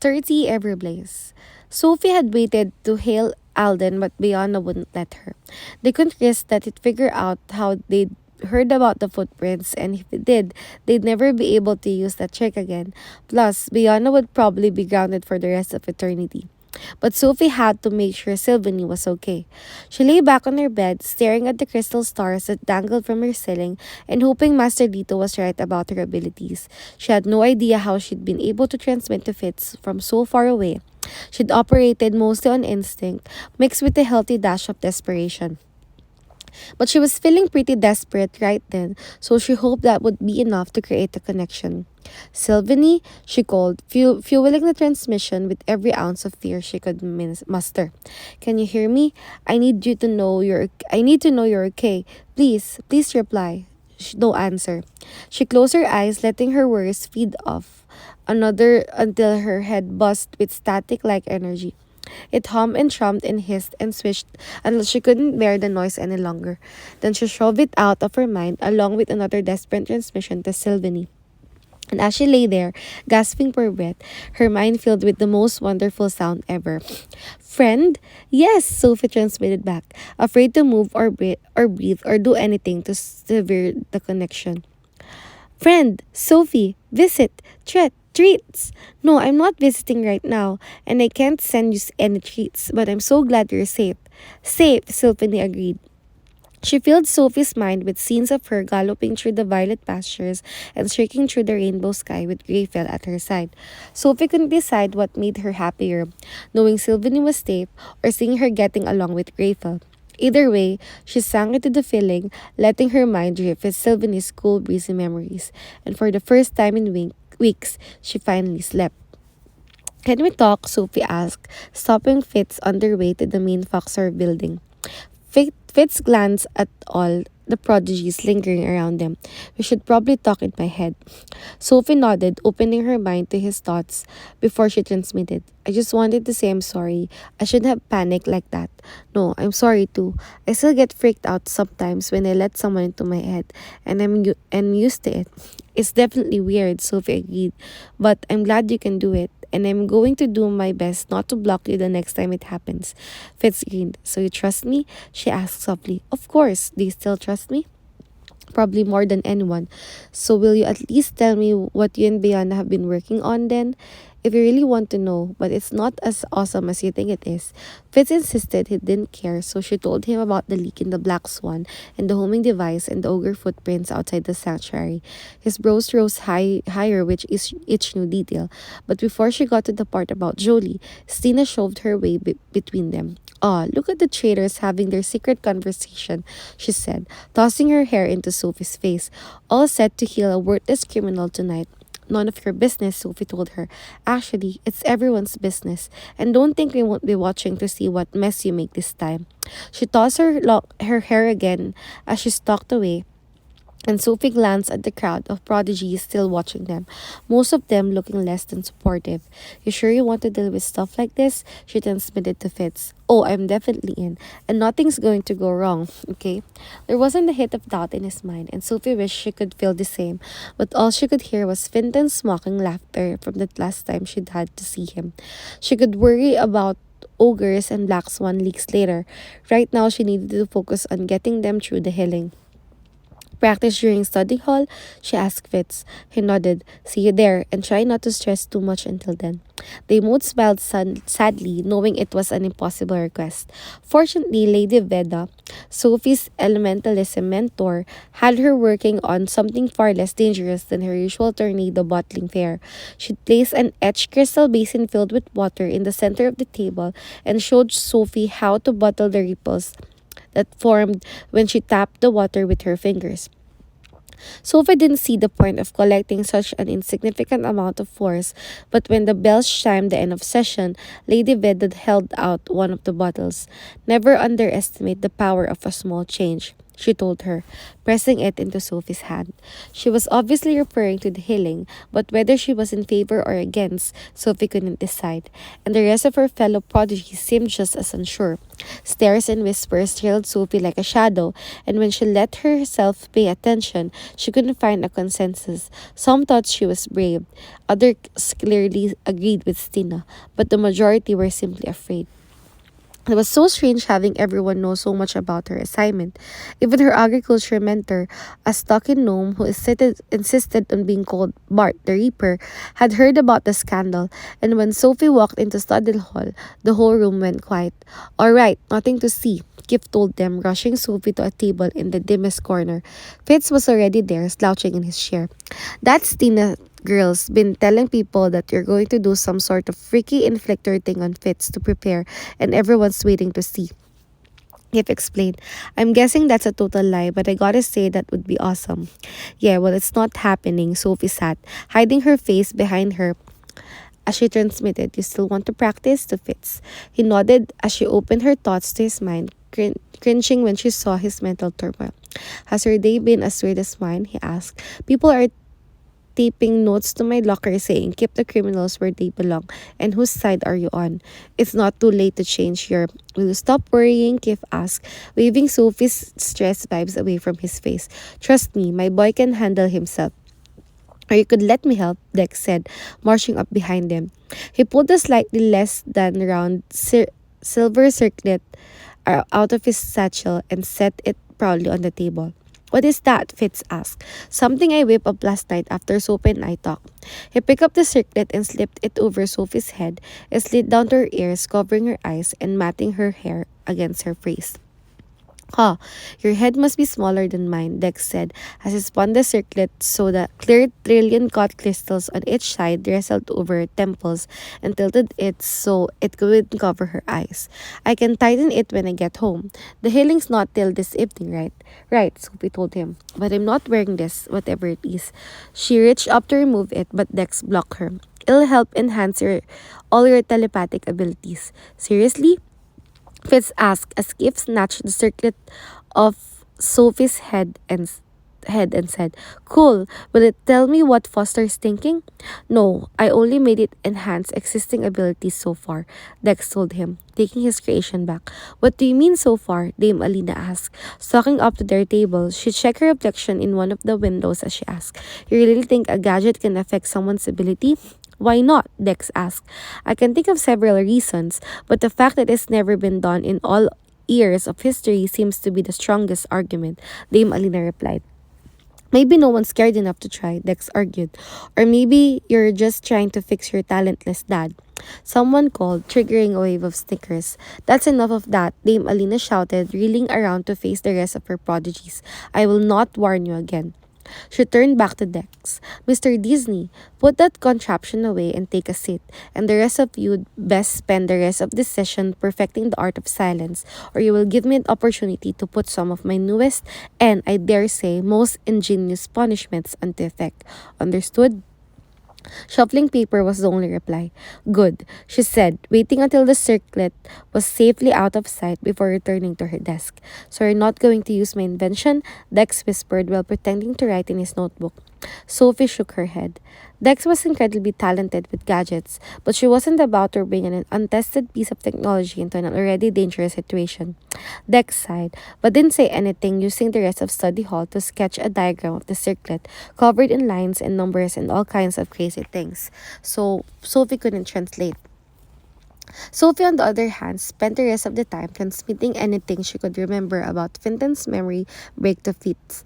Ch30 Everblaze. Sophie had waited to hail Alden, but Bianna wouldn't let her. They couldn't risk that he'd figure out how they'd heard about the footprints, and if it did, they'd never be able to use that trick again. Plus, Bianna would probably be grounded for the rest of eternity. But Sophie had to make sure Sylvanie was okay. She lay back on her bed, staring at the crystal stars that dangled from her ceiling and hoping Master Dito was right about her abilities. She had no idea how she'd been able to transmit the fits from so far away. She'd operated mostly on instinct, mixed with a healthy dash of desperation. But she was feeling pretty desperate right then, so she hoped that would be enough to create a connection. Sylvanie, she called, fueling the transmission with every ounce of fear she could muster. Can you hear me? I need to know you're okay. Please reply. No answer. She closed her eyes, letting her worries feed off another until her head buzzed with static-like energy. It hummed and thrummed and hissed and swished until she couldn't bear the noise any longer. Then she shoved it out of her mind along with another desperate transmission to Sylvanie. And as she lay there, gasping for breath, her mind filled with the most wonderful sound ever. Friend? Yes, Sophie transmitted back, afraid to move or breathe or do anything to sever the connection. Friend, Sophie, visit, treats. No, I'm not visiting right now, and I can't send you any treats, but I'm so glad you're safe. Safe, Sylvanie agreed. She filled Sophie's mind with scenes of her galloping through the violet pastures and streaking through the rainbow sky with Greyfell at her side. Sophie couldn't decide what made her happier, knowing Sylvanie was safe or seeing her getting along with Greyfell. Either way, she sank into the feeling, letting her mind drift with Sylvanie's cool, breezy memories. And for the first time in weeks, she finally slept. Can we talk? Sophie asked, stopping Fitz on their way to the main Foxfire building. Fitz glanced at all the prodigies lingering around them. We should probably talk in my head. Sophie nodded, opening her mind to his thoughts before she transmitted. I just wanted to say I'm sorry. I shouldn't have panicked like that. No, I'm sorry too. I still get freaked out sometimes when I let someone into my head, and I'm used to it. It's definitely weird, Sophie agreed, but I'm glad you can do it, and I'm going to do my best not to block you the next time it happens. Fitz grinned. So you trust me? She asked softly. Of course. Do you still trust me? Probably more than anyone. So will you at least tell me what you and Bianna have been working on then? If you really want to know, but it's not as awesome as you think it is. Fitz insisted he didn't care, so she told him about the leak in the Black Swan and the homing device and the ogre footprints outside the sanctuary. His brows rose higher with each new detail, but before she got to the part about Jolie, Stina shoved her way between them. "Ah, look at the traitors having their secret conversation," she said, tossing her hair into Sophie's face. "All set to heal a worthless criminal tonight." "None of your business," Sophie told her. "Actually, it's everyone's business. And don't think we won't be watching to see what mess you make this time." She tossed her hair again as she stalked away, and Sophie glanced at the crowd of prodigies still watching them, most of them looking less than supportive. "You sure you want to deal with stuff like this?" she transmitted to Fitz. "Oh, I'm definitely in, and nothing's going to go wrong, okay?" There wasn't a hint of doubt in his mind, and Sophie wished she could feel the same, but all she could hear was Finton's mocking laughter from the last time she'd had to see him. She could worry about ogres and black swan leaks later. Right now, she needed to focus on getting them through the healing. "Practice during study hall?" she asked Fitz. He nodded. "See you there, and try not to stress too much until then." They both smiled sadly, knowing it was an impossible request. Fortunately, Lady Veda, Sophie's elementalism mentor, had her working on something far less dangerous than her usual tornado bottling fare. She'd placed an etched crystal basin filled with water in the center of the table and showed Sophie how to bottle the ripples that formed when she tapped the water with her fingers. Sophie didn't see the point of collecting such an insignificant amount of force, but when the bells chimed the end of session, Lady Vedad held out one of the bottles. Never underestimate the power of a small change. she told her, pressing it into Sophie's hand. She was obviously referring to the healing, but whether she was in favor or against, Sophie couldn't decide, and the rest of her fellow prodigies seemed just as unsure. Stares and whispers trailed Sophie like a shadow, and when she let herself pay attention, she couldn't find a consensus. Some thought she was brave, others clearly agreed with Stina, but the majority were simply afraid. It was so strange having everyone know so much about her assignment. Even her agriculture mentor, a stocky gnome who insisted on being called Bart the Reaper, had heard about the scandal, and when Sophie walked into study hall, the whole room went quiet. All right, nothing to see, Kip told them, rushing Sophie to a table in the dimmest corner. Fitz was already there, slouching in his chair. That's Tina, girls, been telling people that you're going to do some sort of freaky inflictor thing on Fitz to prepare, and everyone's waiting to see. Kip explained. I'm guessing that's a total lie, but I gotta say that would be awesome. Yeah, well, it's not happening, Sophie sat, hiding her face behind her as she transmitted. You still want to practice? To Fitz. He nodded as she opened her thoughts to his mind, cringing when she saw his mental turmoil. Has your day been as weird as mine? He asked. People are taping notes to my locker saying, keep the criminals where they belong. And whose side are you on? It's not too late to change your... Will you stop worrying? Kif asked, waving Sophie's stress vibes away from his face. Trust me, my boy can handle himself. Or you could let me help, Dex said, marching up behind him. He pulled a slightly less than round silver circlet out of his satchel and set it proudly on the table. What is that? Fitz asked. Something I whipped up last night after Sophie and I talked. He picked up the circlet and slipped it over Sophie's head. It slid down to her ears, covering her eyes and matting her hair against her face. Huh, your head must be smaller than mine, Dex said, as he spun the circlet so the clear trillion cut crystals on each side wrestled over her temples and tilted it so it couldn't cover her eyes. I can tighten it when I get home. The healing's not till this evening, right? Right, Sophie told him. But I'm not wearing this, whatever it is. She reached up to remove it, but Dex blocked her. It'll help enhance all your telepathic abilities. Seriously? Fitz asked as Kif snatched the circlet off Sophie's head and said, Cool, will it tell me what Foster's thinking? No, I only made it enhance existing abilities so far, Dex told him, taking his creation back. What do you mean so far? Dame Alina asked. Stalking up to their table, she checked her reflection in one of the windows as she asked, You really think a gadget can affect someone's ability? Why not? Dex asked. I can think of several reasons, but the fact that it's never been done in all years of history seems to be the strongest argument, Dame Alina replied. Maybe no one's scared enough to try, Dex argued. Or maybe you're just trying to fix your talentless dad. Someone called, triggering a wave of snickers. That's enough of that, Dame Alina shouted, reeling around to face the rest of her prodigies. I will not warn you again. She turned back to Dex. Mr. Disney, put that contraption away and take a seat, and the rest of you'd best spend the rest of this session perfecting the art of silence, or you will give me an opportunity to put some of my newest and, I dare say, most ingenious punishments into effect. Understood? Shuffling paper was the only reply. Good, she said, waiting until the circlet was safely out of sight before returning to her desk. So you're not going to use my invention? Dex whispered while pretending to write in his notebook. Sophie shook her head. Dex was incredibly talented with gadgets, but she wasn't about to bring an untested piece of technology into an already dangerous situation. Dex sighed, but didn't say anything, using the rest of study hall to sketch a diagram of the circlet, covered in lines and numbers and all kinds of crazy things. So Sophie couldn't translate. Sophie, on the other hand, spent the rest of the time transmitting anything she could remember about Finton's memory break to Fitz,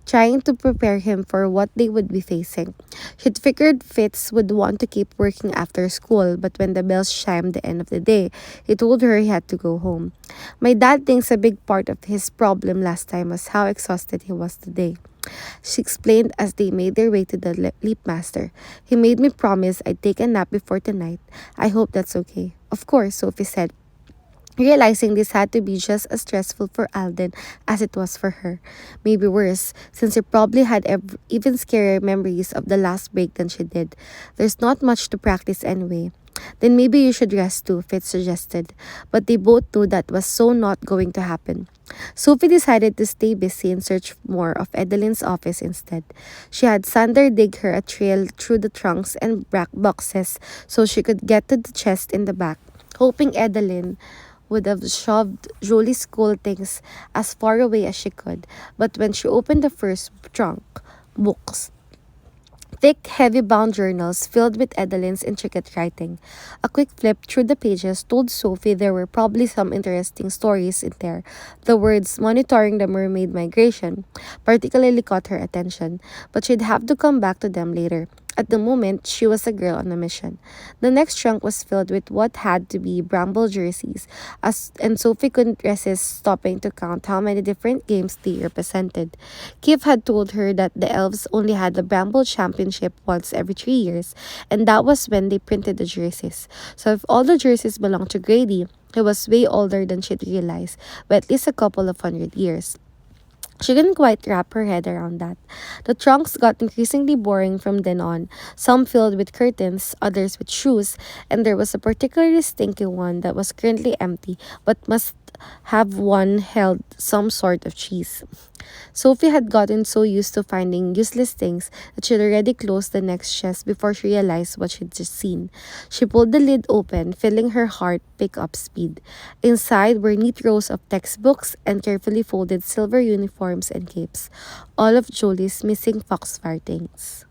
trying to prepare him for what they would be facing. She'd figured Fitz would want to keep working after school, but when the bells chimed the end of the day, he told her he had to go home. My dad thinks a big part of his problem last time was how exhausted he was today, she explained as they made their way to the Leap Master. He made me promise I'd take a nap before tonight. I hope that's okay. Of course, Sophie said, realizing this had to be just as stressful for Alden as it was for her. Maybe worse, since he probably had even scarier memories of the last break than she did. There's not much to practice anyway. Then maybe you should rest too, Fitz suggested, but they both knew that was so not going to happen. Sophie decided to stay busy and search more of Edeline's office instead. She had Sander dig her a trail through the trunks and boxes so she could get to the chest in the back, hoping Edeline would have shoved Jolie's school things as far away as she could. But when she opened the first trunk, books, thick, heavy bound journals filled with Edeline's intricate writing. A quick flip through the pages told Sophie there were probably some interesting stories in there. The words monitoring the mermaid migration particularly caught her attention, but she'd have to come back to them later. At the moment, she was a girl on a mission. The next trunk was filled with what had to be Bramble jerseys, and Sophie couldn't resist stopping to count how many different games they represented. Kif had told her that the elves only had the Bramble Championship once every 3 years, and that was when they printed the jerseys. So if all the jerseys belonged to Grady, he was way older than she'd realized, by at least a couple of 100 years. She couldn't quite wrap her head around that. The trunks got increasingly boring from then on, some filled with curtains, others with shoes, and there was a particularly stinky one that was currently empty but must have one held some sort of cheese. Sophie had gotten so used to finding useless things that she'd already closed the next chest before she realized what she'd just seen. She pulled the lid open, feeling her heart pick up speed. Inside were neat rows of textbooks and carefully folded silver uniforms and capes, all of Jolie's missing Foxfire things.